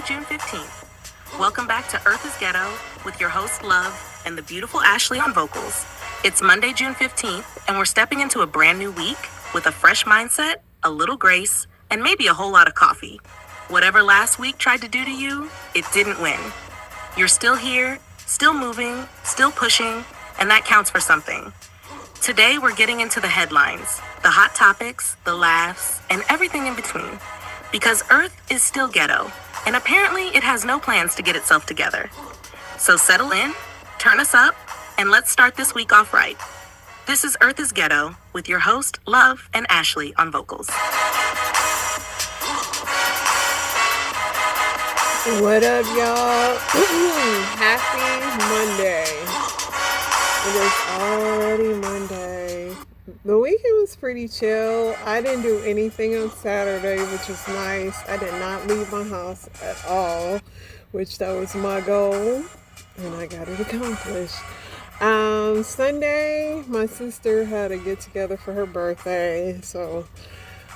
June 15th. Welcome back to Earth is Ghetto with your host, Love, and the beautiful Ashley on vocals. It's Monday, June 15th, and we're stepping into a brand new week with a fresh mindset, a little grace, and maybe a whole lot of coffee. Whatever last week tried to do to you, it didn't win. You're still here, still moving, still pushing, and that counts for something. Today, we're getting into the headlines, the hot topics, the laughs, and everything in between. Because Earth is still ghetto, and apparently it has no plans to get itself together. So settle in, turn us up, and let's start this week off right. This is Earth is Ghetto with your host, Love, and Ashley on vocals. What up, y'all? Happy Monday. It is already Monday. The weekend was pretty chill. I didn't do anything on Saturday, which was nice. I did not leave my house at all, which that was my goal, and I got it accomplished. Sunday, my sister had a get-together for her birthday, so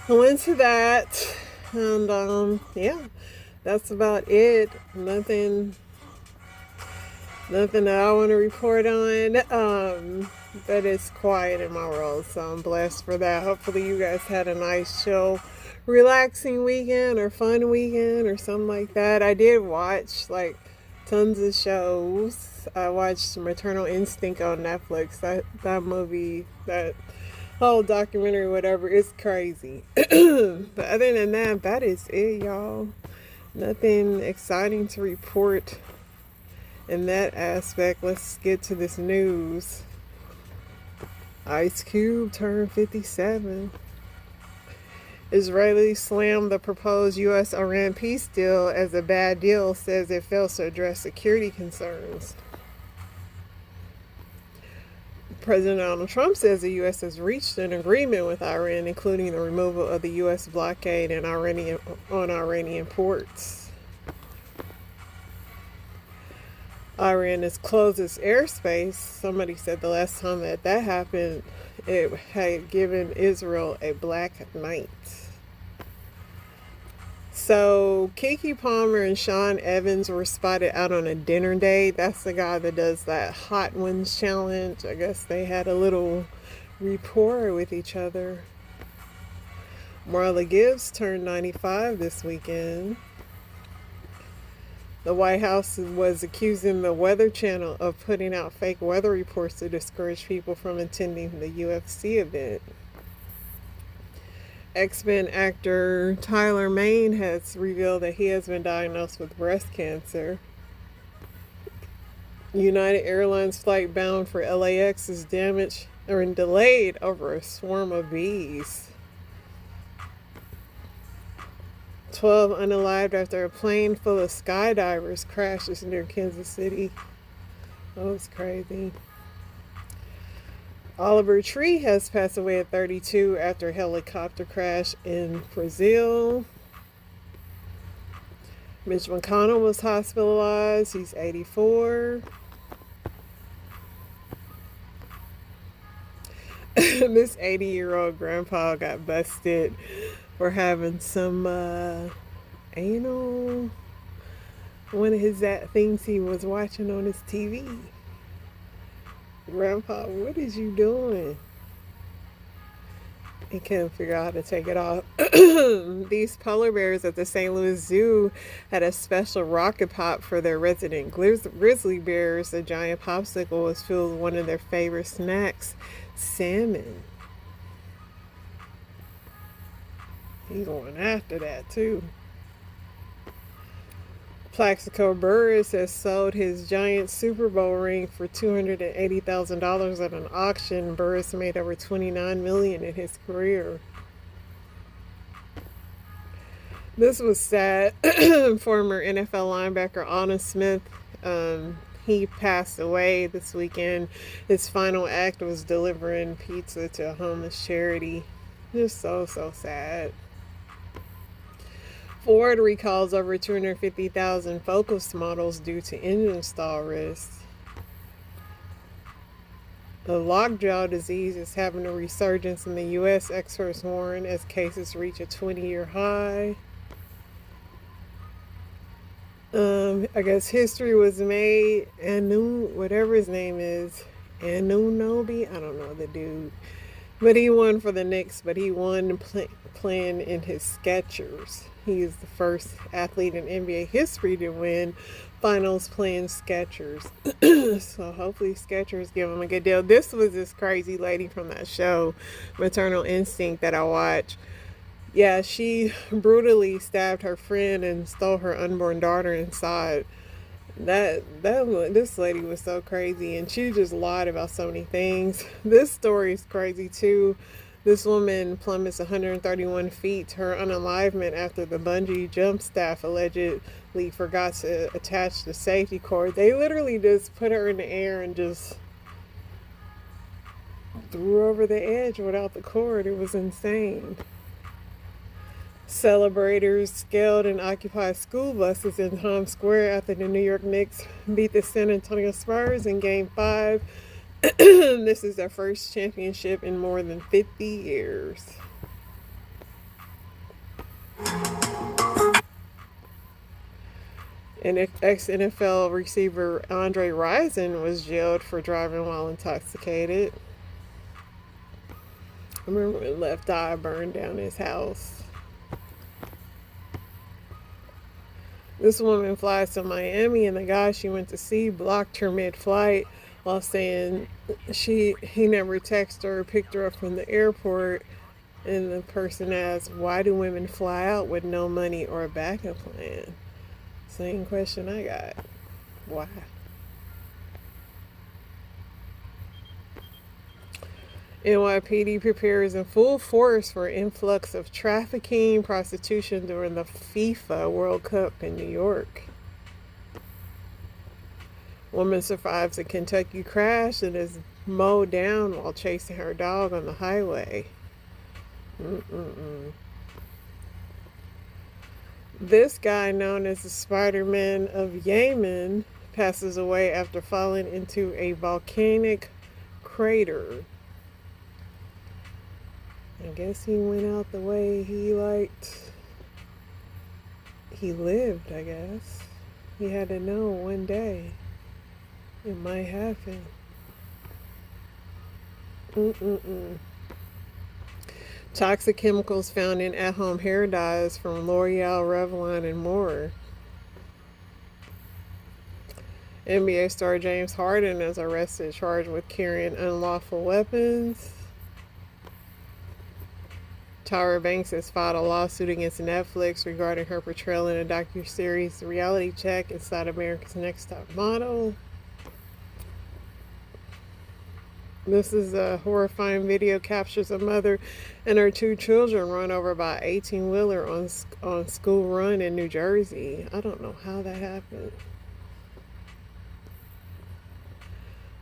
I went to that, and yeah, that's about it. Nothing that I want to report on. But it's quiet in my world, so I'm blessed for that. Hopefully you guys had a nice, chill, relaxing weekend or fun weekend or something like that. I did watch tons of shows. I watched Maternal Instinct on Netflix. That movie, that whole documentary, whatever, is crazy. But other than that, that is it, y'all. Nothing exciting to report in that aspect. Let's get to this news. Ice Cube turned 57. Israelis slammed the proposed U.S.-Iran peace deal as a bad deal, says it fails to address security concerns. President Donald Trump says the U.S. has reached an agreement with Iran, including the removal of the U.S. blockade on Iranian ports. Iran has closed its airspace. Somebody said the last time that happened, it had given Israel a black night. So Keke Palmer and Sean Evans were spotted out on a dinner date. That's the guy that does that Hot Ones challenge. I guess they had a little rapport with each other. Marla Gibbs turned 95 this weekend. The White House was accusing the Weather Channel of putting out fake weather reports to discourage people from attending the UFC event. X-Men actor Tyler Mane has revealed that he has been diagnosed with breast cancer. United Airlines flight bound for LAX is damaged or delayed over a swarm of bees. 12 unalived after a plane full of skydivers crashes near Kansas City. That was crazy. Oliver Tree has passed away at 32 after a helicopter crash in Brazil. Mitch McConnell was hospitalized. He's 84. This 80-year-old grandpa got busted for having some anal, one of his things he was watching on his TV. Grandpa, what is you doing? He couldn't figure out how to take it off. These polar bears at the St. Louis Zoo had a special rocket pop for their resident grizzly bears. The giant popsicle was filled with one of their favorite snacks, salmon. He's going after that too. Plaxico Burress has sold his giant Super Bowl ring for $280,000 at an auction. Burress made over $29 million in his career. This was sad. Former NFL linebacker Alden Smith, he passed away this weekend. His final act was delivering pizza to a homeless charity. Just so sad. Ford recalls over 250,000 Focus models due to engine stall risks. The lockjaw disease is having a resurgence in the U.S., experts warn, as cases reach a 20-year high. I guess history was made. Whatever his name is, Anunoby. I don't know the dude, but he won for the Knicks. But he won playing in his Skechers. He is the first athlete in NBA history to win finals playing Skechers. So hopefully Skechers give him a good deal. This was this crazy lady from that show, Maternal Instinct, that I watch. Yeah, she brutally stabbed her friend and stole her unborn daughter inside. This lady was so crazy, and she just lied about so many things. This story is crazy too. This woman plummets 131 feet to her unalivement after the bungee jump staff allegedly forgot to attach the safety cord. They literally just put her in the air and just threw her over the edge without the cord. It was insane. Celebrators scaled and occupied school buses in Times Square after the New York Knicks beat the San Antonio Spurs in Game 5. This is their first championship in more than 50 years. And ex-NFL receiver Andre Rison was jailed for driving while intoxicated. I remember when Left Eye burned down his house. This woman flies to Miami, and the guy she went to see blocked her mid-flight while saying he never texted her or picked her up from the airport. And the person asked, "Why do women fly out with no money or a backup plan?" Same question I got. Why? NYPD prepares in full force for influx of trafficking, prostitution during the FIFA World Cup in New York. Woman survives a Kentucky crash and is mowed down while chasing her dog on the highway. This guy, known as the Spider-Man of Yemen, passes away after falling into a volcanic crater. I guess he went out the way he liked. He lived, I guess. He had to know one day it might happen. Toxic chemicals found in at-home hair dyes from L'Oreal, Revlon, and more. NBA star James Harden is arrested, charged with carrying unlawful weapons. Tyra Banks has filed a lawsuit against Netflix regarding her portrayal in a docuseries Reality Check inside America's Next Top Model. This is a horrifying video, captures a mother and her two children run over by an 18-wheeler on School Run in New Jersey. I don't know how that happened.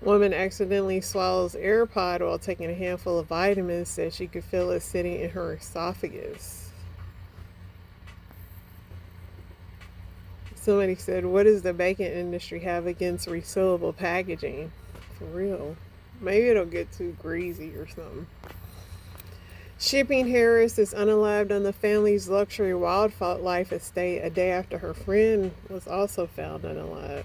Woman accidentally swallows AirPod while taking a handful of vitamins, said she could feel it sitting in her esophagus. Somebody said, "What does the bacon industry have against resealable packaging?" For real. Maybe it'll get too greasy or something. Shipping Harris is unalived on the family's luxury wildlife estate a day after her friend was also found unalived.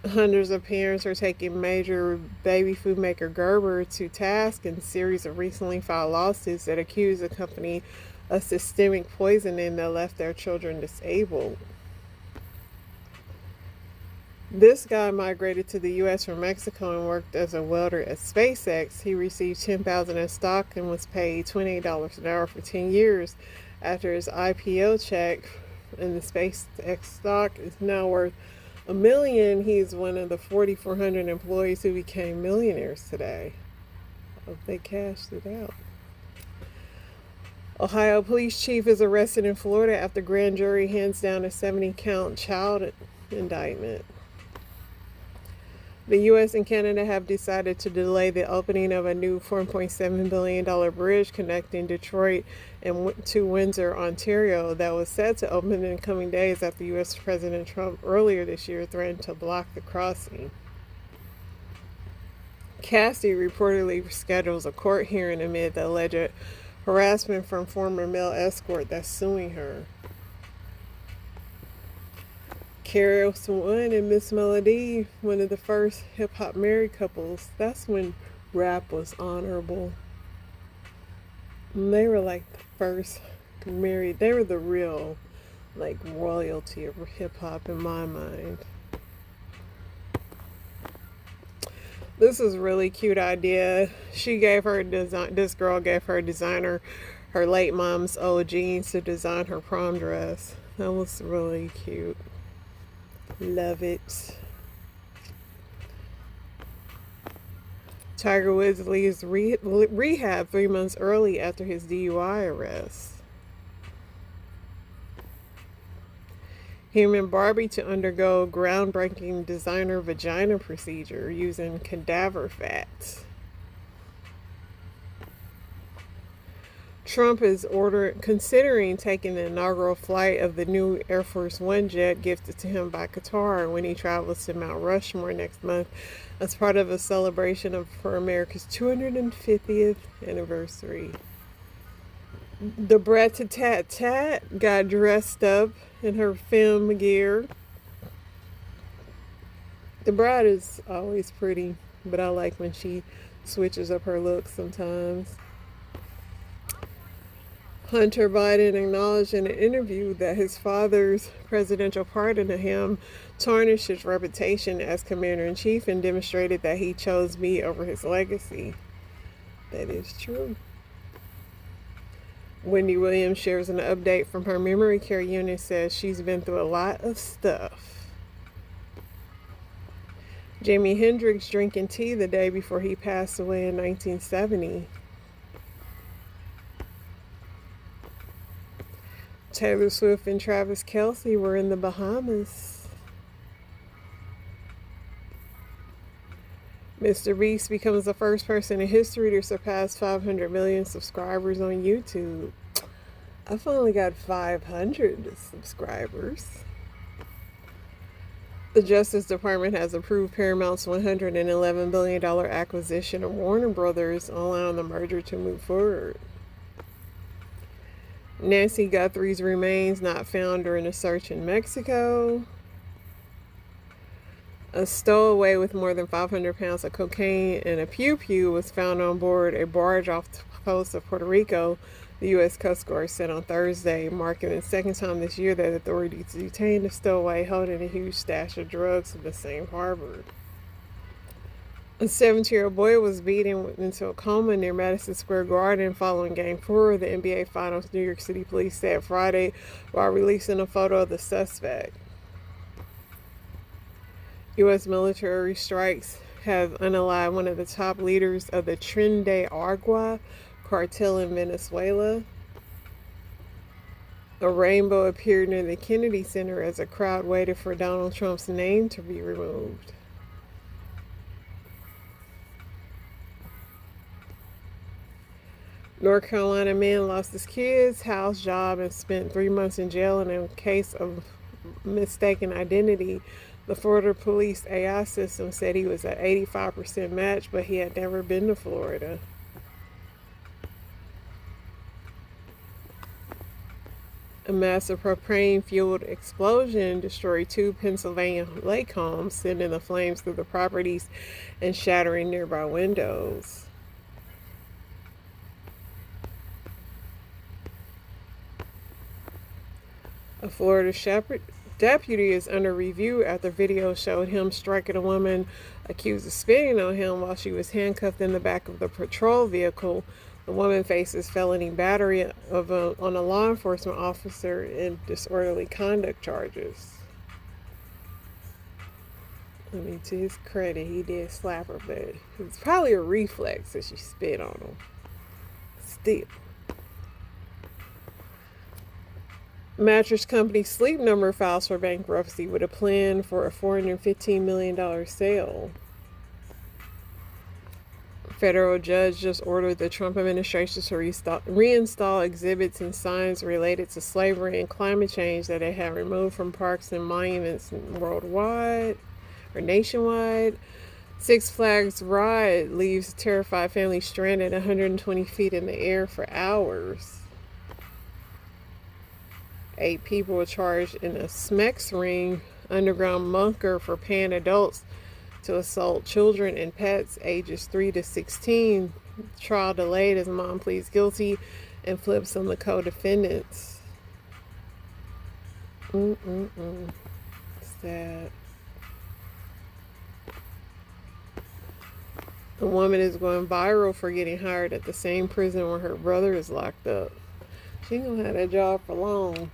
Hundreds of parents are taking major baby food maker Gerber to task in a series of recently filed lawsuits that accuse the company of systemic poisoning that left their children disabled. This guy migrated to the U.S. from Mexico and worked as a welder at SpaceX. He received $10,000 in stock and was paid $28 an hour for 10 years after his IPO check. And the SpaceX stock is now worth $1 million. He's one of the 4,400 employees who became millionaires today. Hope they cashed it out. Ohio police chief is arrested in Florida after grand jury hands down a 70-count child indictment. The U.S. and Canada have decided to delay the opening of a new $4.7 billion bridge connecting Detroit and to Windsor, Ontario, that was set to open in the coming days after U.S. President Trump earlier this year threatened to block the crossing. Cassie reportedly schedules a court hearing amid the alleged harassment from former male escort that's suing her. Karis One and Miss Melody, one of the first hip hop married couples. That's when rap was honorable. And they were like the first married. They were the real, like, royalty of hip hop in my mind. This is a really cute idea. She gave her design. This girl gave her designer her late mom's old jeans to design her prom dress. That was really cute. Love it. Tiger Woods leaves rehab 3 months early after his DUI arrest. Human Barbie to undergo groundbreaking designer vagina procedure using cadaver fat. Trump is considering taking the inaugural flight of the new Air Force One jet gifted to him by Qatar when he travels to Mount Rushmore next month as part of a celebration for America's 250th anniversary. The Brat-a-tat-tat got dressed up in her film gear. The bride is always pretty, but I like when she switches up her look sometimes. Hunter Biden acknowledged in an interview that his father's presidential pardon to him tarnished his reputation as commander-in-chief and demonstrated that he chose me over his legacy. That is true. Wendy Williams shares an update from her memory care unit, says she's been through a lot of stuff. Jimi Hendrix drinking tea the day before he passed away in 1970. Taylor Swift and Travis Kelce were in the Bahamas. Mr. Beast becomes the first person in history to surpass 500 million subscribers on YouTube. I've only got 500 subscribers. The Justice Department has approved Paramount's $111 billion acquisition of Warner Brothers, allowing the merger to move forward. Nancy Guthrie's remains not found during a search in Mexico. A stowaway with more than 500 pounds of cocaine and a pew-pew was found on board a barge off the coast of Puerto Rico, the U.S. Coast Guard said on Thursday, marking the second time this year that authorities detained a stowaway holding a huge stash of drugs in the same harbor. A 17-year-old boy was beaten into a coma near Madison Square Garden following Game 4 of the NBA Finals, New York City police said Friday, while releasing a photo of the suspect. U.S. military strikes have unalived one of the top leaders of the Tren de Aragua cartel in Venezuela. A rainbow appeared near the Kennedy Center as a crowd waited for Donald Trump's name to be removed. North Carolina man lost his kids, house, job, and spent 3 months in jail in a case of mistaken identity. The Florida police AI system said he was an 85% match, but he had never been to Florida. A massive propane-fueled explosion destroyed 2 Pennsylvania lake homes, sending the flames through the properties and shattering nearby windows. A Florida deputy is under review after video showed him striking a woman accused of spitting on him while she was handcuffed in the back of the patrol vehicle. The woman faces felony battery on a law enforcement officer and disorderly conduct charges. I mean, to his credit, he did slap her, but it was probably a reflex that she spit on him. Still. Mattress company Sleep Number files for bankruptcy with a plan for a $415 million sale. Federal judge just ordered the Trump administration to reinstall exhibits and signs related to slavery and climate change that it had removed from parks and monuments worldwide or nationwide. Six Flags ride leaves terrified family stranded 120 feet in the air for hours. 8 people were charged in a Smex ring underground bunker for paying adults to assault children and pets ages 3 to 16. Trial delayed as mom pleads guilty and flips on the co-defendants. Sad. A woman is going viral for getting hired at the same prison where her brother is locked up. She ain't gonna have that job for long.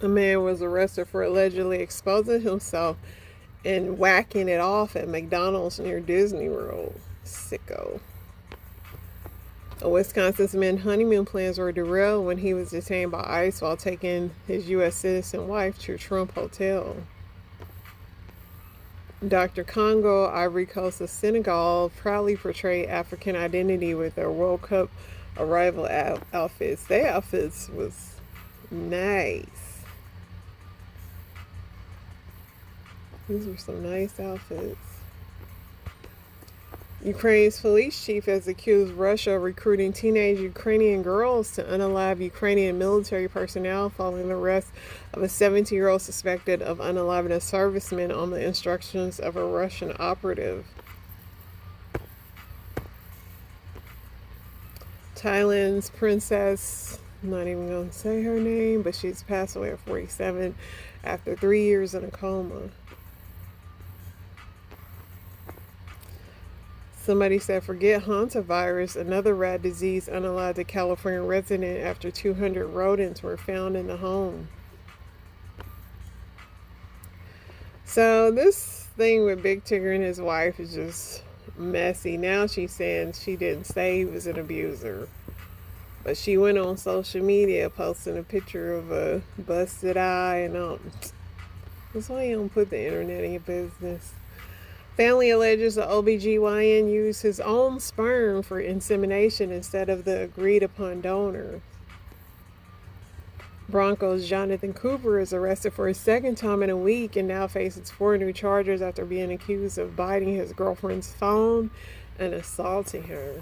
A man was arrested for allegedly exposing himself and whacking it off at McDonald's near Disney World. Sicko. A Wisconsin's man's honeymoon plans were derailed when he was detained by ICE while taking his U.S. citizen wife to Trump Hotel. Dr. Congo, Ivory Coast of Senegal, proudly portrayed African identity with their World Cup arrival outfits. Their outfits was nice. These were some nice outfits. Ukraine's police chief has accused Russia of recruiting teenage Ukrainian girls to unalive Ukrainian military personnel following the arrest of a 17-year-old suspected of unaliving a serviceman on the instructions of a Russian operative. Thailand's princess, I'm not even going to say her name, but she's passed away at 47 after 3 years in a coma. Somebody said, forget hantavirus, another rat disease unalived a California resident after 200 rodents were found in the home. So this thing with Big Tigger and his wife is just messy. Now she's saying she didn't say he was an abuser. But she went on social media posting a picture of a busted eye and all. That's why you don't put the internet in your business. Family alleges the OBGYN used his own sperm for insemination instead of the agreed upon donor. Broncos' Jonathan Cooper is arrested for a second time in a week and now faces 4 new charges after being accused of biting his girlfriend's phone and assaulting her.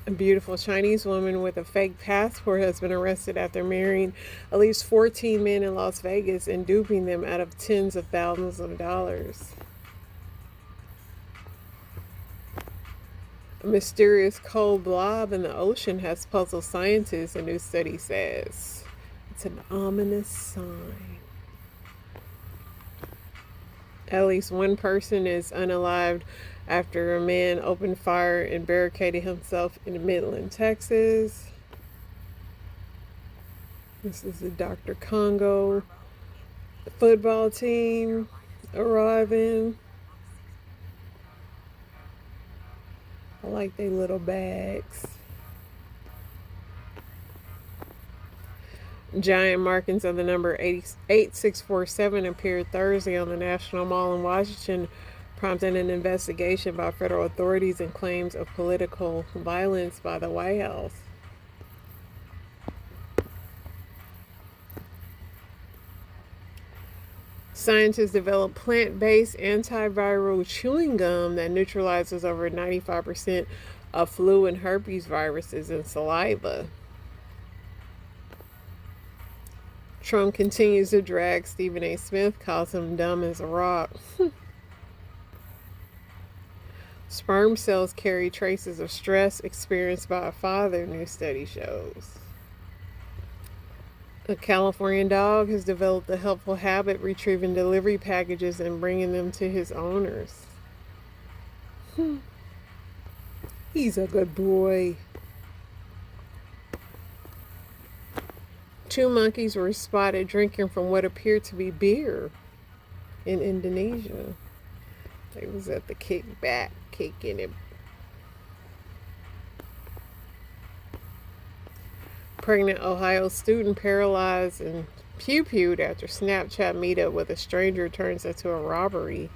A beautiful Chinese woman with a fake passport has been arrested after marrying at least 14 men in Las Vegas and duping them out of tens of thousands of dollars. A mysterious cold blob in the ocean has puzzled scientists, a new study says. It's an ominous sign. At least one person is unalived after a man opened fire and barricaded himself in Midland, Texas. This is the Dr. Congo football team arriving. I like their little bags. Giant markings of the number 8647 appeared Thursday on the National Mall in Washington, prompting an investigation by federal authorities and claims of political violence by the White House. Scientists developed plant-based antiviral chewing gum that neutralizes over 95% of flu and herpes viruses in saliva. Trump continues to drag Stephen A. Smith, calls him dumb as a rock. Sperm cells carry traces of stress experienced by a father, new study shows. A Californian dog has developed a helpful habit retrieving delivery packages and bringing them to his owners. He's a good boy. 2 monkeys were spotted drinking from what appeared to be beer in Indonesia. They was at the kickback, kicking it. Pregnant Ohio student paralyzed and pew-pewed after Snapchat meetup with a stranger turns into a robbery.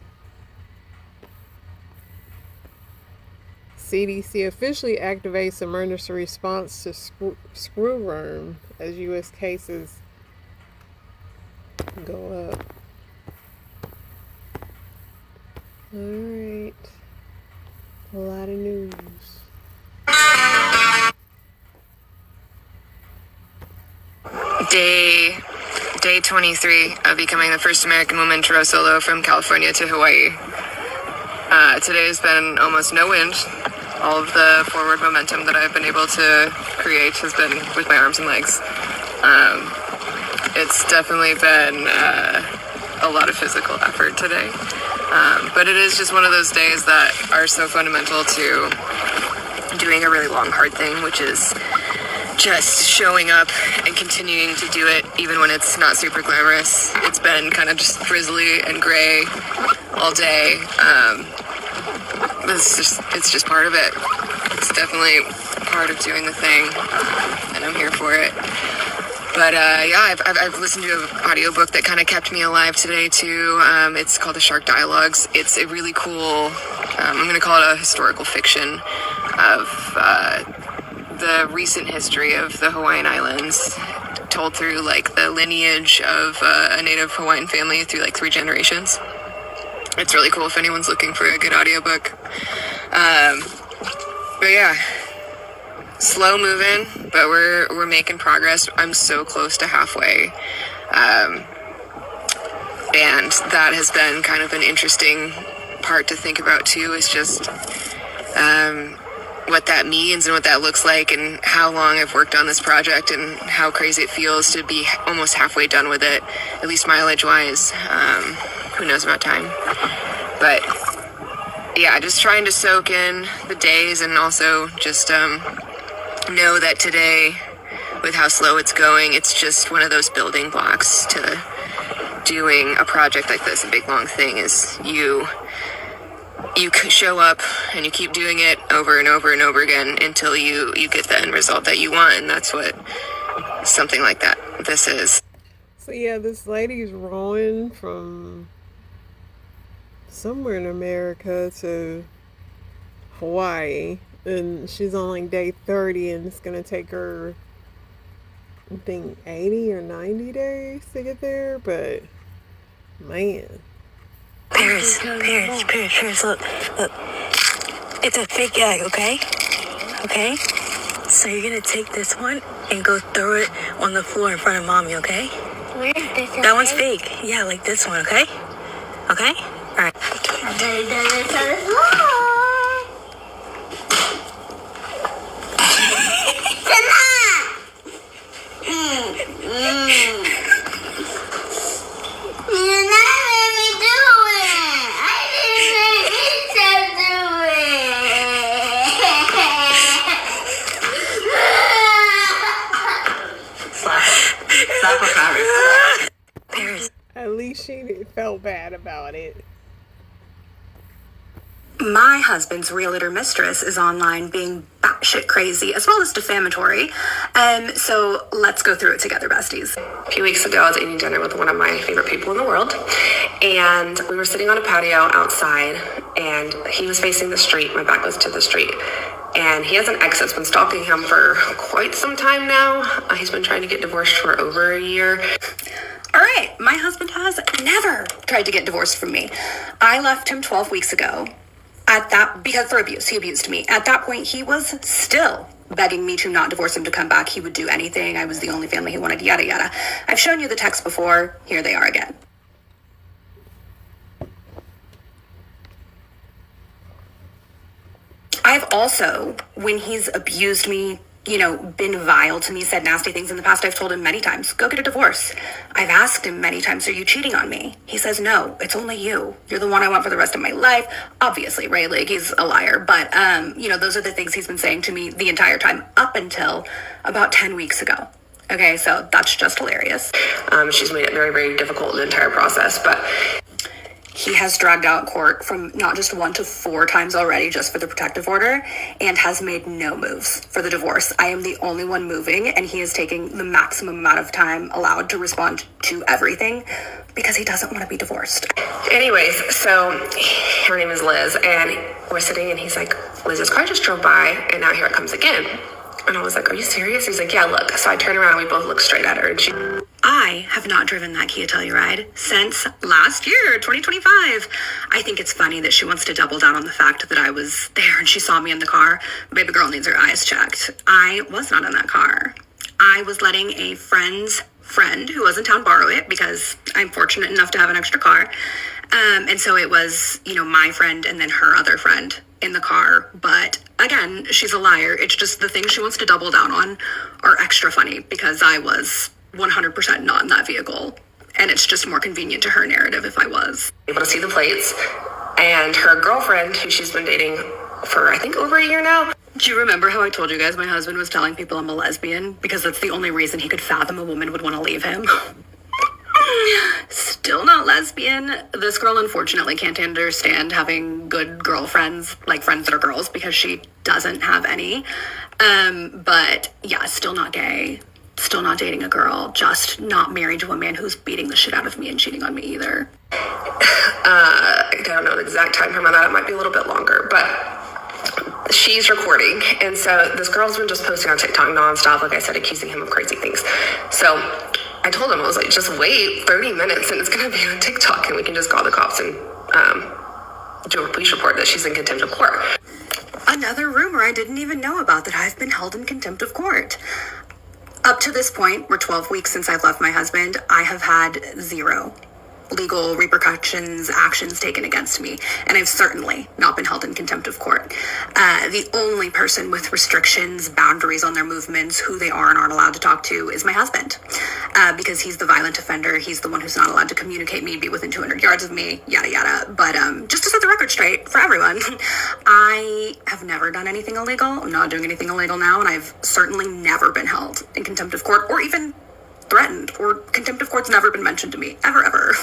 CDC officially activates emergency response to screwworm as U.S. cases go up. Alright. A lot of news. Day 23 of becoming the first American woman to row solo from California to Hawaii. Today has been almost no wind. All of the forward momentum that I've been able to create has been with my arms and legs. It's definitely been a lot of physical effort today. But it is just one of those days that are so fundamental to doing a really long, hard thing, which is just showing up and continuing to do it even when it's not super glamorous. It's been kind of just drizzly and gray all day. It's just part of it. It's definitely part of doing the thing, and I'm here for it. But yeah, I've listened to an audiobook that kind of kept me alive today too. It's called The Shark Dialogues. It's a really cool, I'm going to call it a historical fiction of the recent history of the Hawaiian Islands, told through like the lineage of a native Hawaiian family through like 3 generations. It's really cool if anyone's looking for a good audiobook. But yeah, slow moving, but we're making progress. I'm so close to halfway. And that has been kind of an interesting part to think about too, is just what that means and what that looks like and how long I've worked on this project and how crazy it feels to be almost halfway done with it, at least mileage wise. Who knows about time? But yeah, just trying to soak in the days and also just know that today, with how slow it's going, it's just one of those building blocks to doing a project like this, a big long thing, is you show up and you keep doing it over and over and over again until you get the end result that you want, and that's what something like that this is. So yeah, this lady's rowing from somewhere in America to Hawaii, and she's on like day 30, and it's gonna take her, I think, 80 or 90 days to get there. But man, Paris, look. It's a fake egg, okay? Okay? So you're gonna take this one and go throw it on the floor in front of mommy, okay? Where's this? That one's fake. Yeah, like this one, okay? Okay? Alright. Paris. at least she felt bad about it. My husband's realtor mistress is online being batshit crazy as well as defamatory. So let's go through it together, besties. A few weeks ago, I was eating dinner with one of my favorite people in the world, and we were sitting on a patio outside, and he was facing the street. My back was to the street, and he has an ex that's been stalking him for quite some time now. He's been trying to get divorced for over a year. All right, my husband has never tried to get divorced from me. I left him 12 weeks ago. Because for abuse, he abused me. At that point, he was still begging me to not divorce him, to come back. He would do anything. I was the only family he wanted, yada, yada. I've shown you the text before. Here they are again. I've also, when he's abused me, been vile to me, said nasty things in the past, I've told him many times, go get a divorce. I've asked him many times, are you cheating on me? He says, no, it's only you. You're the one I want for the rest of my life. Obviously, right? Like, he's a liar. But, those are the things he's been saying to me the entire time up until about 10 weeks ago. Okay, so that's just hilarious. She's made it very, very difficult, the entire process, but he has dragged out court from not just 1 to 4 times already just for the protective order, and has made no moves for the divorce. I am the only one moving, and he is taking the maximum amount of time allowed to respond to everything because he doesn't want to be divorced. anyways, so her name is Liz, and we're sitting, and he's like, Liz's car just drove by, and now here it comes again. And I was like, are you serious? He's like, yeah, look. So I turned around and we both looked straight at her. And I have not driven that Kia Telluride since last year, 2025. I think it's funny that she wants to double down on the fact that I was there and she saw me in the car. Baby girl needs her eyes checked. I was not in that car. I was letting a friend's friend who was in town borrow it because I'm fortunate enough to have an extra car. And so it was, my friend and then her other friend in the car. But again, she's a liar. It's just the things she wants to double down on are extra funny because I was 100% not in that vehicle. And it's just more convenient to her narrative if I was. Able to see the plates. And her girlfriend, who she's been dating for, I think, over a year now. Do you remember how I told you guys my husband was telling people I'm a lesbian? Because that's the only reason he could fathom a woman would want to leave him. Still not lesbian. This girl unfortunately can't understand having good girlfriends, like friends that are girls, because she doesn't have any. But yeah, still not gay. Still not dating a girl. Just not married to a man who's beating the shit out of me and cheating on me either. I don't know the exact time frame on that. It might be a little bit longer, but she's recording. And so this girl's been just posting on TikTok nonstop, like I said, accusing him of crazy things. So I told him, I was like, just wait 30 minutes and it's going to be on TikTok and we can just call the cops and do a police report that she's in contempt of court. Another rumor I didn't even know about, that I've been held in contempt of court. Up to this point, we're 12 weeks since I've left my husband. I have had 0 legal repercussions, actions taken against me, and I've certainly not been held in contempt of court. The only person with restrictions, boundaries on their movements, who they are and aren't allowed to talk to, is my husband, because he's the violent offender. He's the one who's not allowed to communicate me, be within 200 yards of me, yada yada. But just to set the record straight for everyone, I have never done anything illegal. I'm not doing anything illegal now, and I've certainly never been held in contempt of court or even threatened, or contempt of court's never been mentioned to me, ever.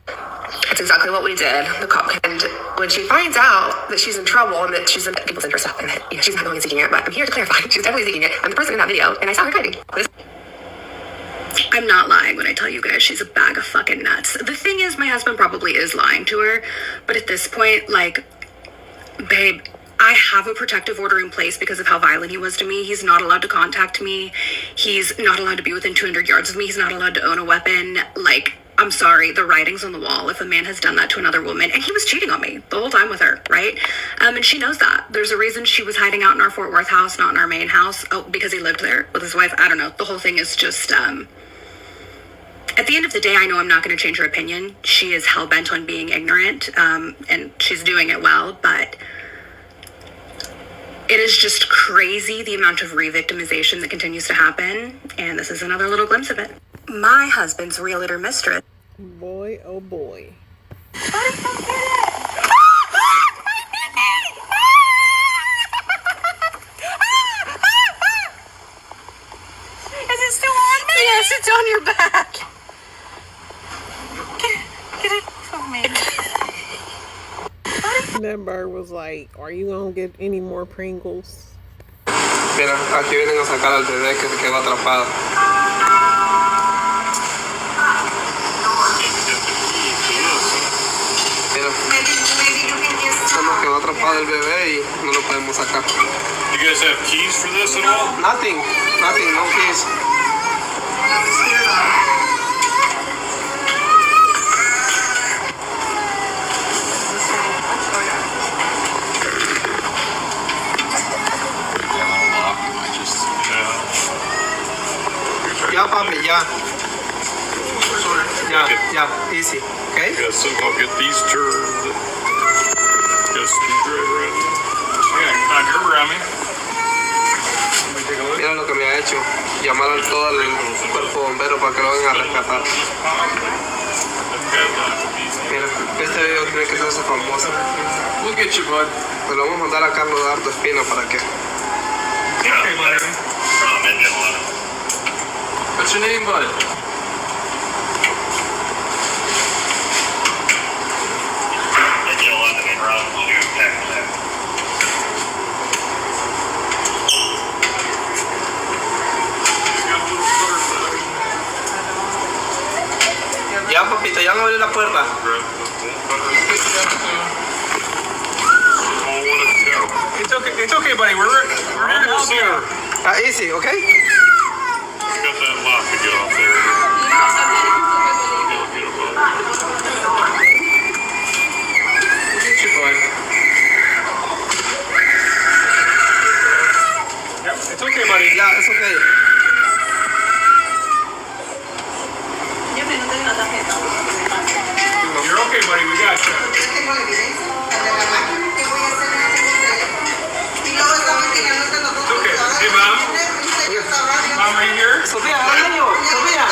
That's exactly what we did. The cop, and when she finds out that she's in trouble and that she's in people's interest and that she's not going and seeking it, but I'm here to clarify, she's definitely seeking it. I'm the person in that video, and I saw her hiding. I'm not lying when I tell you guys she's a bag of fucking nuts. The thing is, my husband probably is lying to her, but at this point, babe, I have a protective order in place because of how violent he was to me. He's not allowed to contact me. He's not allowed to be within 200 yards of me. He's not allowed to own a weapon. I'm sorry, the writing's on the wall. If a man has done that to another woman, and he was cheating on me the whole time with her, right? And she knows that. There's a reason she was hiding out in our Fort Worth house, not in our main house. Oh, because he lived there with his wife. I don't know. The whole thing is just, at the end of the day, I know I'm not going to change her opinion. She is hell-bent on being ignorant, and she's doing it well, but it is just crazy the amount of re-victimization that continues to happen, and this is another little glimpse of it. My husband's realtor mistress. Boy, oh boy. Is it still on me? Yes, it's on your back. Get it from me. That bird was like, are you gonna get any more Pringles? Mira, aquí vienen a sacar al bebé que se quedó atrapado. Mira, se nos quedó atrapado el bebé y no lo podemos sacar. You guys have keys for this at all? Nothing, no keys. Ya, papi, ya. Ya, easy, okay? Yes, I'll get these turned. Get a screwdriver in. Yeah, on your ramming. Mira lo que me ha hecho. Llamar a todo el cuerpo bombero para que lo vengan a rescatar. Mira, este video tiene que hacerse famoso. We'll get you, bud. Pues lo vamos a mandar a Carlos Dardo Espina para que... Okay, buddy. What's your name, bud? Ya, papito, ya me abrió la puerta. It's okay, buddy. We're here to help you. Easy, okay? I got that lock to get off there. Get you, bud. Yep, it's okay, buddy. Yeah, it's okay. You're okay, buddy. We got you. It's okay. Hey, Mom. Mom, are you here? Sofía, salió. Sofía.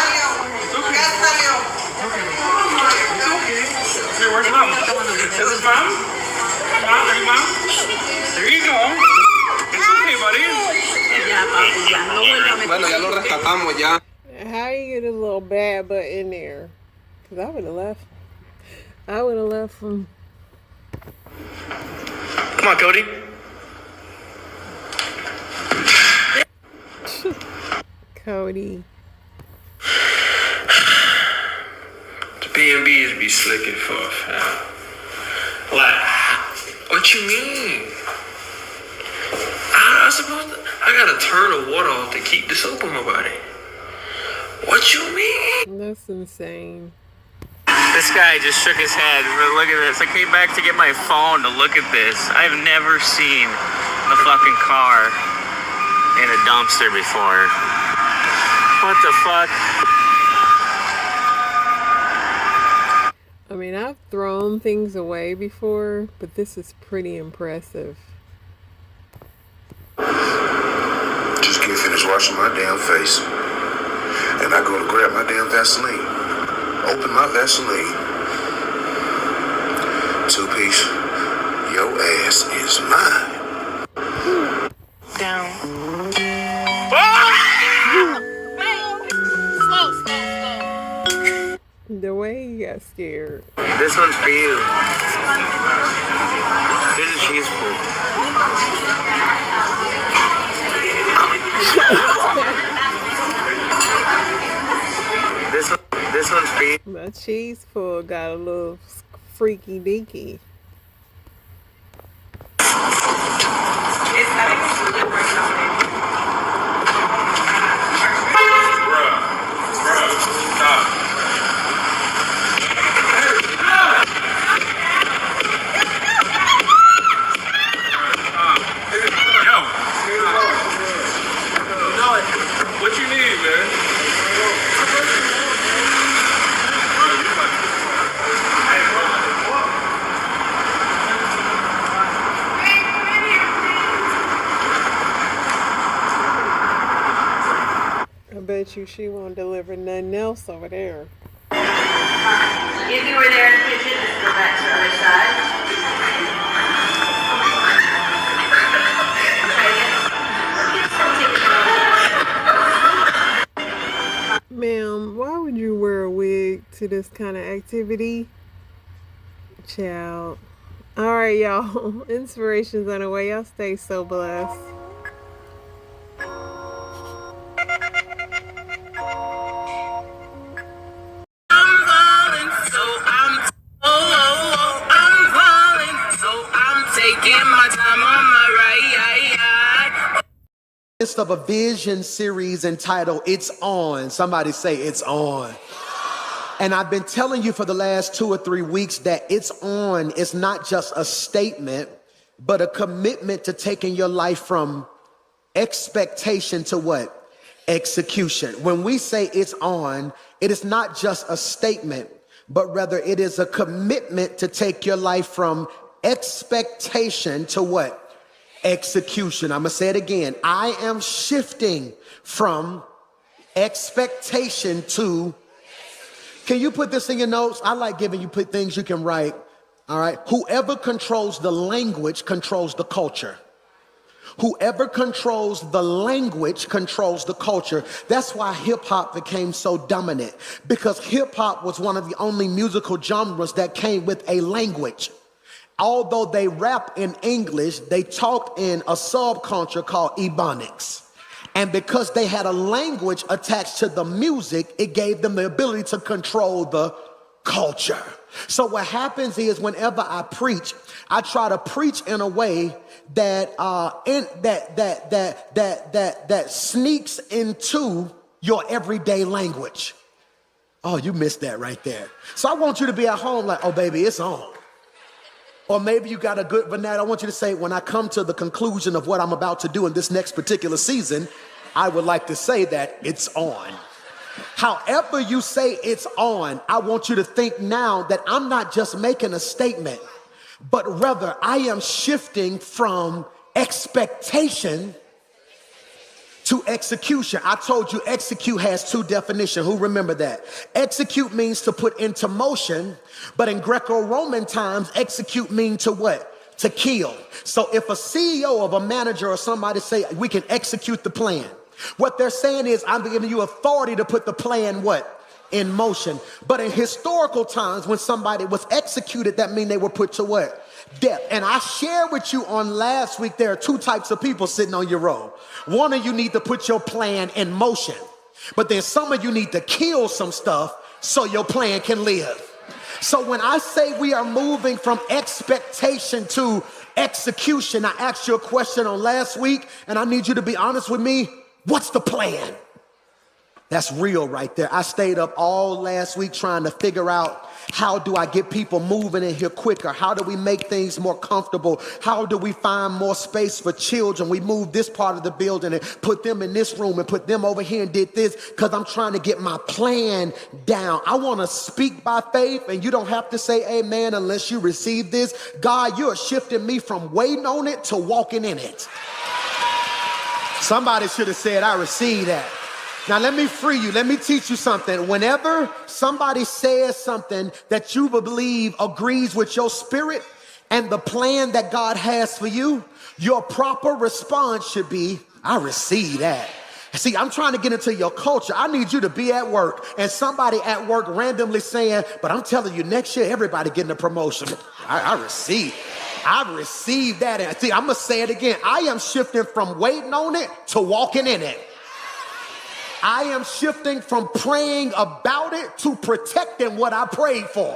Hey, where's Mom? This is Mom? Mom, are you Mom? There you go. It's okay, buddy. Bueno, ya lo rescatamos ya. How you get a little bad butt in there? Cause I would have left. I would have left him. Come on, Cody. Cody. The B&B's be slicking for a fam. Like, what you mean? I supposed to, I gotta turn the water off to keep the soap on my body. What you mean? That's insane. This guy just shook his head. But look at this. I came back to get my phone to look at this. I've never seen a fucking car in a dumpster before. What the fuck? I mean, I've thrown things away before, but this is pretty impressive. Just get finished washing my damn face. And I go to grab my damn Vaseline. Open my Vaseline. 2-piece. Your ass is mine. Down. The way he got scared. This one's for you. Here's a cheese pool. This one's for you. My cheese pull got a little freaky deaky. What you need, man? I bet you she won't deliver nothing else over there. If you were there in the kitchen, just go back to the other side. Ma'am, why would you wear a wig to this kind of activity? Child. Alright, y'all. Inspirations on the way. Y'all stay so blessed. Of a vision series entitled It's On. Somebody say it's on. And I've been telling you for the last 2 or 3 weeks that it's on is not just a statement, but a commitment to taking your life from expectation to what? Execution. When we say it's on, it is not just a statement, but rather it is a commitment to take your life from expectation to what? Execution. I'm gonna say it again. I am shifting from expectation to. Can you put this in your notes? I like giving you things you can write. All right. Whoever controls the language controls the culture. Whoever controls the language controls the culture. That's why hip hop became so dominant, because hip hop was one of the only musical genres that came with a language. Although they rap in English, they talk in a subculture called Ebonics. And because they had a language attached to the music, it gave them the ability to control the culture. So what happens is whenever I preach, I try to preach in a way that that sneaks into your everyday language. Oh, you missed that right there. So I want you to be at home like, oh, baby, it's on. Or maybe you got a good vernacular. I want you to say, when I come to the conclusion of what I'm about to do in this next particular season, I would like to say that it's on. However you say it's on, I want you to think now that I'm not just making a statement, but rather I am shifting from expectation to execution. I told you execute has two definitions. Who remember that? Execute means to put into motion, but in Greco-Roman times, execute means to what? To kill. So if a CEO of a manager or somebody say, we can execute the plan, what they're saying is, I'm giving you authority to put the plan what? In motion. But in historical times, when somebody was executed, that means they were put to what? Death. And I shared with you on last week, there are two types of people sitting on your row. One of you need to put your plan in motion, but then some of you need to kill some stuff so your plan can live. So when I say we are moving from expectation to execution, I asked you a question on last week, and I need you to be honest with me. What's the plan? That's real right there. I stayed up all last week trying to figure out, how do I get people moving in here quicker? How do we make things more comfortable? How do we find more space for children? We moved this part of the building and put them in this room and put them over here and did this because I'm trying to get my plan down. I want to speak by faith, and you don't have to say amen unless you receive this. God, you're shifting me from waiting on it to walking in it. Somebody should have said, I receive that. Now let me free you. Let me teach you something. Whenever somebody says something that you believe agrees with your spirit and the plan that God has for you, your proper response should be, I receive that. See, I'm trying to get into your culture. I need you to be at work and somebody at work randomly saying, but I'm telling you, next year, everybody getting a promotion. I receive that. And see, I'm going to say it again. I am shifting from waiting on it to walking in it. I am shifting from praying about it to protecting what I prayed for.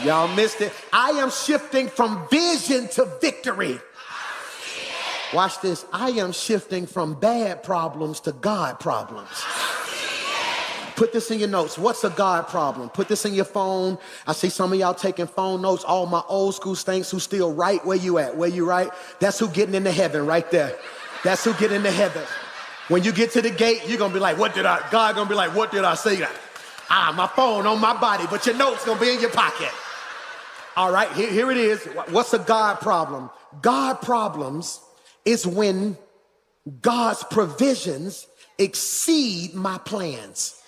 Y'all missed it. I am shifting from vision to victory. Watch this. I am shifting from bad problems to God problems. Put this in your notes. What's a God problem? Put this in your phone. I see some of y'all taking phone notes. All my old school saints who still right where you at. Where you right? That's who getting into heaven right there. That's who getting into heaven. When you get to the gate, you're going to be like, God going to be like, what did I say? My phone on my body, but your note's going to be in your pocket. All right, here it is. What's a God problem? God problems is when God's provisions exceed my plans.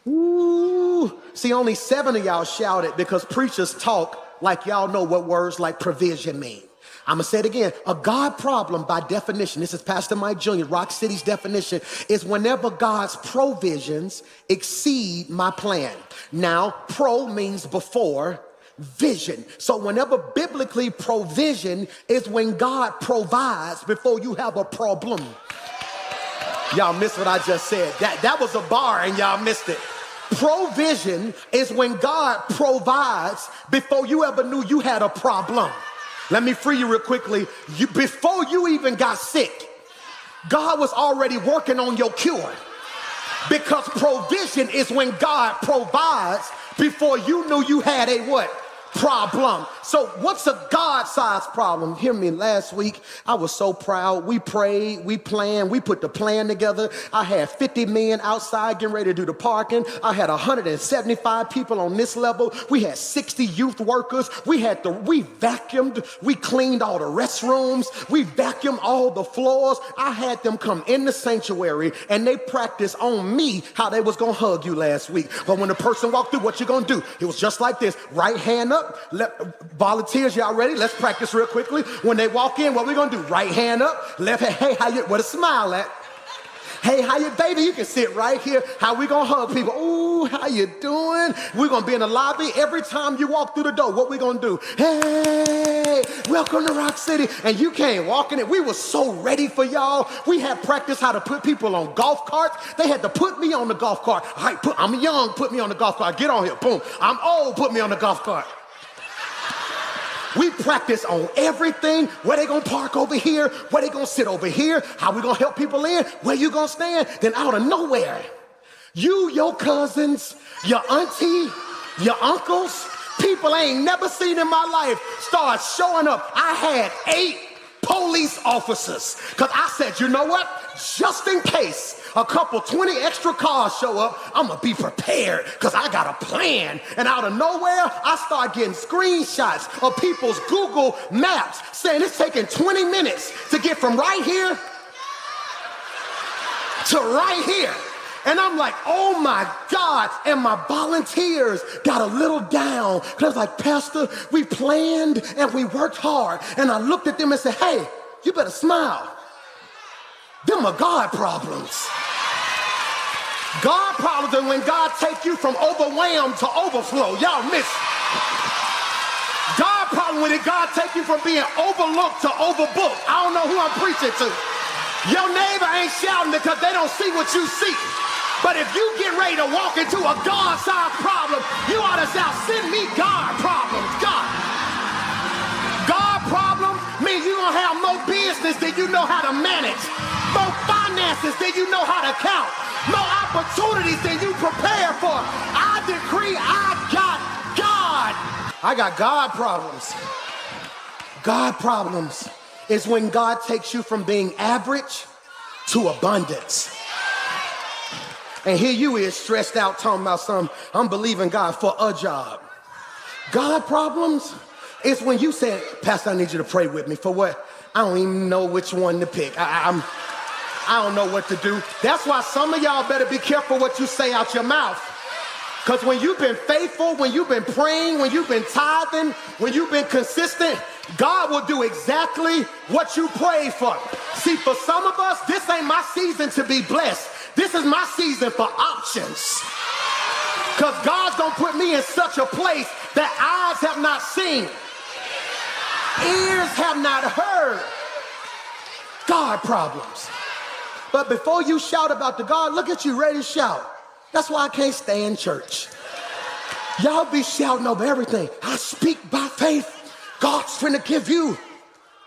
Ooh. See, only 7 of y'all shouted because preachers talk like y'all know what words like provision mean. I'm going to say it again. A God problem, by definition, this is Pastor Mike Jr., Rock City's definition, is whenever God's provisions exceed my plan. Now, pro means before, vision. So whenever biblically provision is when God provides before you have a problem. Y'all missed what I just said. That was a bar and y'all missed it. Provision is when God provides before you ever knew you had a problem. Let me free you real quickly. Before you even got sick, God was already working on your cure. Because provision is when God provides before you knew you had a what? Problem. So what's a God-sized problem? Hear me, last week, I was so proud. We prayed, we planned, we put the plan together. I had 50 men outside getting ready to do the parking. I had 175 people on this level. We had 60 youth workers. We vacuumed, we cleaned all the restrooms. We vacuumed all the floors. I had them come in the sanctuary and they practiced on me how they was gonna hug you last week. But when the person walked through, what you gonna do? It was just like this, right hand up. Volunteers, y'all ready? Let's practice real quickly. When they walk in, what we gonna do? Right hand up, left hand, hey, how you, where the smile at? Hey, how you, baby? You can sit right here. How we gonna hug people? Ooh, how you doing? We're gonna be in the lobby. Every time you walk through the door, what we gonna do? Hey, welcome to Rock City. And you came walking it. We were so ready for y'all. We had practiced how to put people on golf carts. They had to put me on the golf cart. All right, I'm young, put me on the golf cart. Get on here, boom. I'm old, put me on the golf cart. We practice on everything. Where they gonna park over here? Where they gonna sit over here? How we gonna help people in? Where you gonna stand? Then out of nowhere, you, your cousins, your auntie, your uncles, people I ain't never seen in my life start showing up. I had 8 police officers. Cause I said, you know what? Just in case a couple 20 extra cars show up, I'm gonna be prepared because I got a plan. And out of nowhere, I start getting screenshots of people's Google Maps saying it's taking 20 minutes to get from right here to right here. And I'm like, oh my God. And my volunteers got a little down. Because I was like, Pastor, we planned and we worked hard. And I looked at them and said, hey, you better smile. Them are God problems. God problems are when God take you from overwhelmed to overflow. Y'all miss. God problem when God take you from being overlooked to overbooked. I don't know who I'm preaching to. Your neighbor ain't shouting because they don't see what you see. But if you get ready to walk into a God-sized problem, you ought to shout, send me God problems. God. God problems mean you're going to have more business than you know how to manage. More finances than you know how to count. More opportunities than you prepare for. I decree I got God. I got God problems. God problems is when God takes you from being average to abundance. And here you is stressed out talking about something. I'm believing God for a job. God problems is when you say, Pastor, I need you to pray with me for what? I don't even know which one to pick. I don't know what to do. That's why some of y'all better be careful what you say out your mouth. Because when you've been faithful, when you've been praying, when you've been tithing, when you've been consistent, God will do exactly what you pray for. See, for some of us, this ain't my season to be blessed. This is my season for options. Because God's going to put me in such a place that eyes have not seen, ears have not heard. God problems. But before you shout about the God, look at you ready to shout. That's why I can't stay in church. Y'all be shouting over everything. I speak by faith. God's finna give you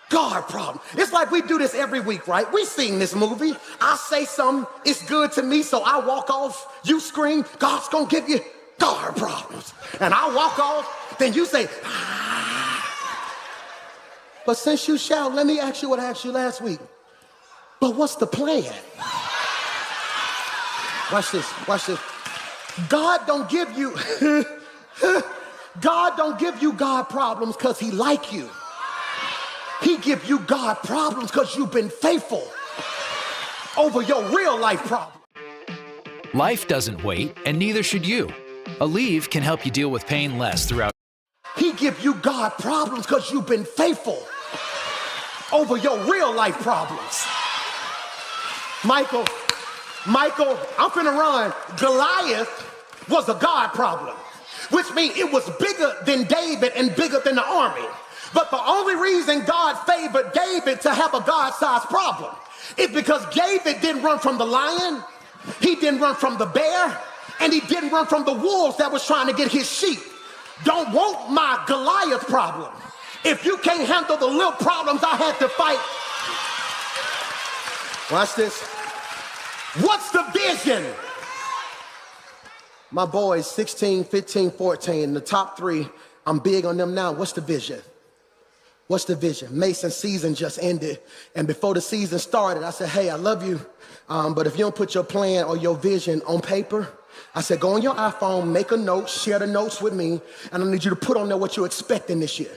God problem. It's like we do this every week, right? We sing this movie. I say something, it's good to me, so I walk off. You scream, God's gonna give you God problems. And I walk off, then you say, ah. But since you shout, let me ask you what I asked you last week. But what's the plan? Watch this, watch this. God don't give you, God don't give you God problems because he like you. He give you God problems because you've been faithful over your real life problem. Life doesn't wait, and neither should you. Aleve can help you deal with pain less throughout. He give you God problems because you've been faithful over your real life problems. Michael, I'm finna run. Goliath was a God problem, which means it was bigger than David and bigger than the army. But the only reason God favored David to have a God-sized problem is because David didn't run from the lion, he didn't run from the bear, and he didn't run from the wolves that was trying to get his sheep. Don't want my Goliath problem. If you can't handle the little problems I had to fight. Watch this. What's the vision? My boys, 16, 15, 14, the top 3, I'm big on them now. What's the vision? What's the vision? Mason's season just ended. And before the season started, I said, hey, I love you. But if you don't put your plan or your vision on paper, I said, go on your iPhone, make a note, share the notes with me. And I need you to put on there what you're expecting this year.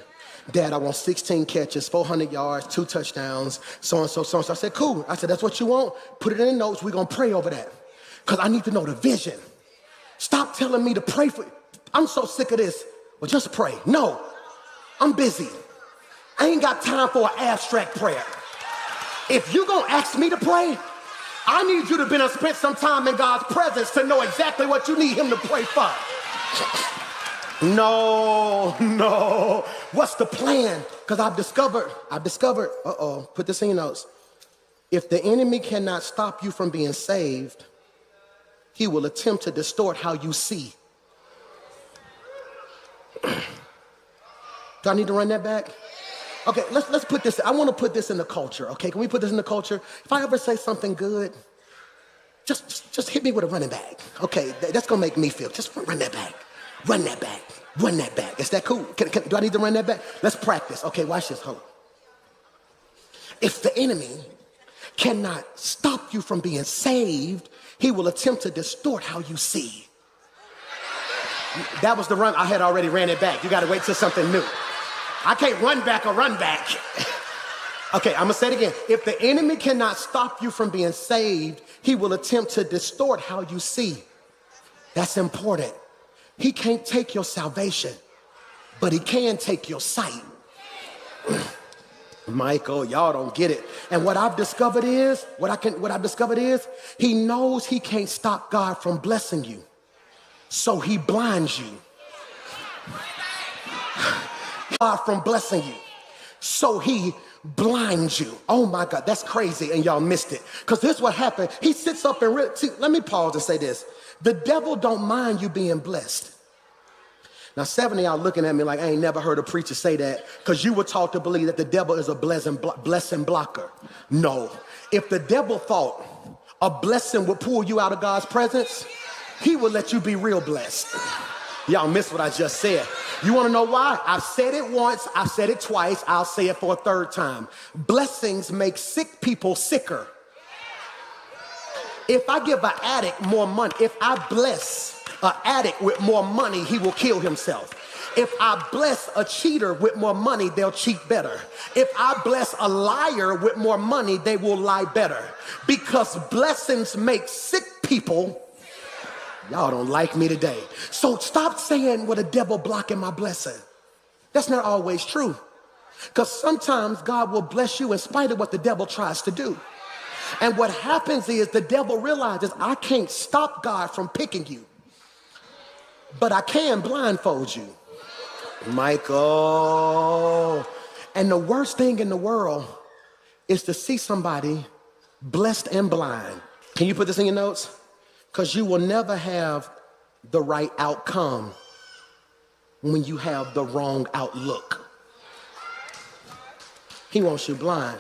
Dad, I want 16 catches, 400 yards, 2 touchdowns, so-and-so, so-and-so. I said, cool. I said, that's what you want? Put it in the notes. We're going to pray over that. Because I need to know the vision. Stop telling me to pray for you. I'm so sick of this. Well, just pray. No, I'm busy. I ain't got time for an abstract prayer. If you're going to ask me to pray, I need you to be spent some time in God's presence to know exactly what you need him to pray for. No. What's the plan? Because I've discovered, put this in your notes. If the enemy cannot stop you from being saved, he will attempt to distort how you see. Do I need to run that back? Okay, let's put this, I want to put this in the culture, okay? Can we put this in the culture? If I ever say something good, just hit me with a running back. Okay, that's going to make me feel, just run that back. Run that back. Run that back. Is that cool? Do I need to run that back? Let's practice. Okay, watch this. Hold on. If the enemy cannot stop you from being saved, he will attempt to distort how you see. That was the run. I had already ran it back. You got to wait till something new. I can't run back or run back. Okay, I'm going to say it again. If the enemy cannot stop you from being saved, he will attempt to distort how you see. That's important. He can't take your salvation, but he can take your sight. Michael, y'all don't get it. And what I've discovered is, he knows he can't stop God from blessing you. So he blinds you. God from blessing you. So he blinds you. Oh my God, that's crazy, and y'all missed it. Because this is what happened. He sits up and see, let me pause and say this. The devil don't mind you being blessed. Now, 7 of y'all looking at me like I ain't never heard a preacher say that, because you were taught to believe that the devil is a blessing blocker. No. If the devil thought a blessing would pull you out of God's presence, he would let you be real blessed. Y'all missed what I just said. You want to know why? I've said it once, I've said it twice, I'll say it for a third time. Blessings make sick people sicker. If I give an addict more money, if I bless an addict with more money, he will kill himself. If I bless a cheater with more money, they'll cheat better. If I bless a liar with more money, they will lie better. Because blessings make sick people. Y'all don't like me today. So stop saying, well, the devil blocking my blessing. That's not always true. Because sometimes God will bless you in spite of what the devil tries to do. And what happens is the devil realizes I can't stop God from picking you, but I can blindfold you. Michael. And the worst thing in the world is to see somebody blessed and blind. Can you put this in your notes? Because you will never have the right outcome when you have the wrong outlook. He wants you blind.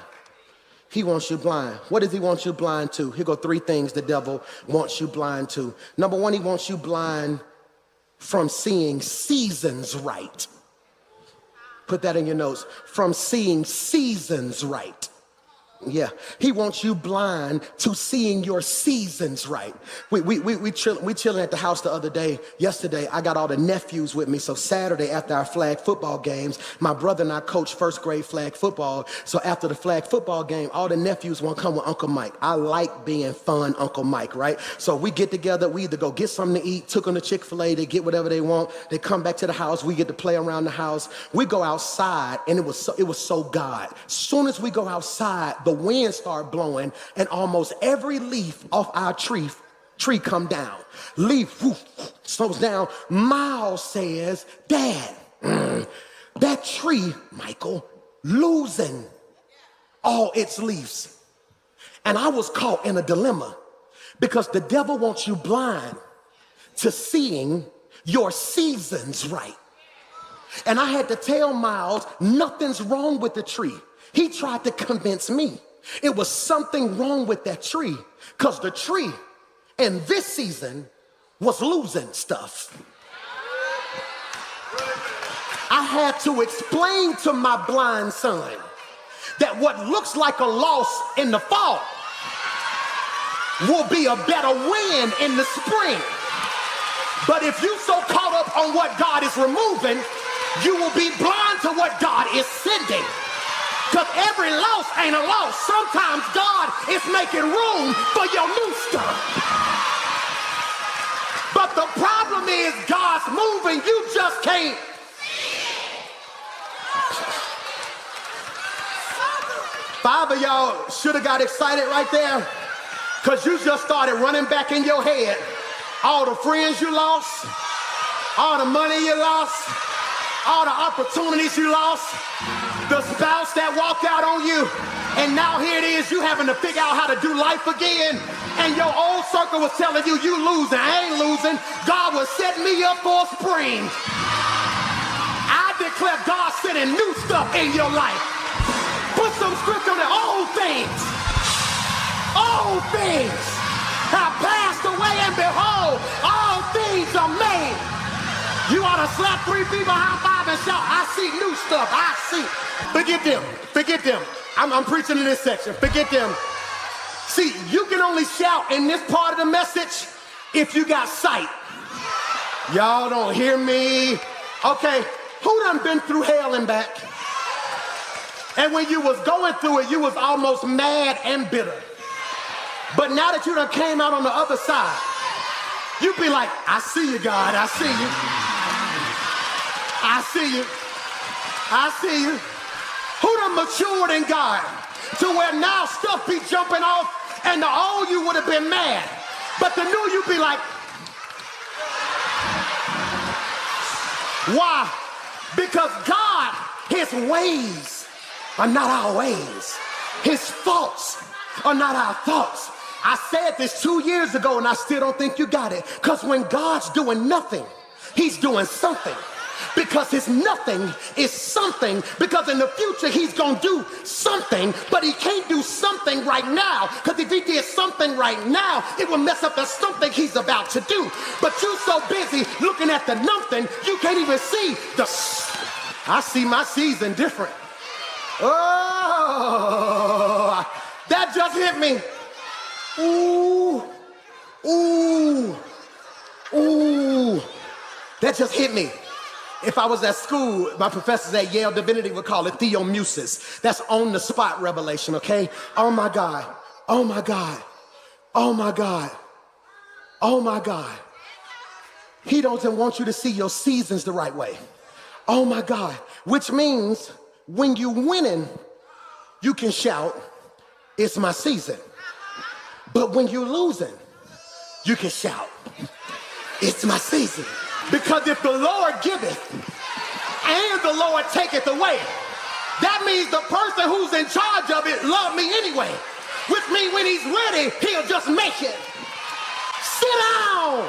He wants you blind. What does he want you blind to? Here go 3 things the devil wants you blind to. Number 1, he wants you blind from seeing seasons right. Put that in your notes. From seeing seasons right. Yeah, he wants you blind to seeing your seasons right. We chilling at the house the other day. Yesterday, I got all the nephews with me. So Saturday, after our flag football games, my brother and I coach first grade flag football. So after the flag football game, all the nephews want to come with Uncle Mike. I like being fun Uncle Mike, right? So we get together. We either go get something to eat, took them to Chick-fil-A, they get whatever they want. They come back to the house. We get to play around the house. We go outside, and it was so God. As soon as we go outside, the wind start blowing, and almost every leaf off our tree come down. Leaf slows down. Miles says, Dad, that tree, Michael, losing all its leaves. And I was caught in a dilemma because the devil wants you blind to seeing your seasons right. And I had to tell Miles, nothing's wrong with the tree. He tried to convince me it was something wrong with that tree because the tree in this season was losing stuff. I had to explain to my blind son that what looks like a loss in the fall will be a better win in the spring. But if you so caught up on what God is removing, you will be blind to what God is sending. Because every loss ain't a loss. Sometimes God is making room for your new stuff. But the problem is God's moving. You just can't. Five of y'all should have got excited right there. Because you just started running back in your head all the friends you lost, all the money you lost, all the opportunities you lost, the spouse that walked out on you, and now here it is, you having to figure out how to do life again, and your old circle was telling you, you losing. I ain't losing. God was setting me up for a spring. I declare God sending new stuff in your life. Put some scripture on the old things have passed away, and behold, all things are made. You ought to slap 3 people, high five, and shout, I see new stuff, I see. Forget them. I'm preaching in this section. Forget them. See, you can only shout in this part of the message if you got sight. Y'all don't hear me. Okay, who done been through hell and back? And when you was going through it, you was almost mad and bitter. But now that you done came out on the other side, you be like, I see you, God, I see you. I see you. I see you. Who done matured in God to where now stuff be jumping off and the old you would have been mad, but the new you be like, why? Because God, his ways are not our ways. His thoughts are not our thoughts. I said this 2 years ago and I still don't think you got it. Because when God's doing nothing, he's doing something. Because his nothing is something. Because in the future he's going to do something, but he can't do something right now. Because if he did something right now, it will mess up the something he's about to do. But you so busy looking at the nothing, you can't even see the... I see my season different. Oh, that just hit me. Ooh, ooh, ooh. That just hit me. If I was at school, my professors at Yale Divinity would call it theomusis. That's on the spot revelation, okay? Oh my God, oh my God, oh my God, oh my God. He doesn't want you to see your seasons the right way. Oh my God, which means when you winning, you can shout, it's my season. But when you losing, you can shout, it's my season. Because if the Lord giveth and the Lord taketh away, that means the person who's in charge of it love me anyway. Which means when he's ready, he'll just make it. Sit down.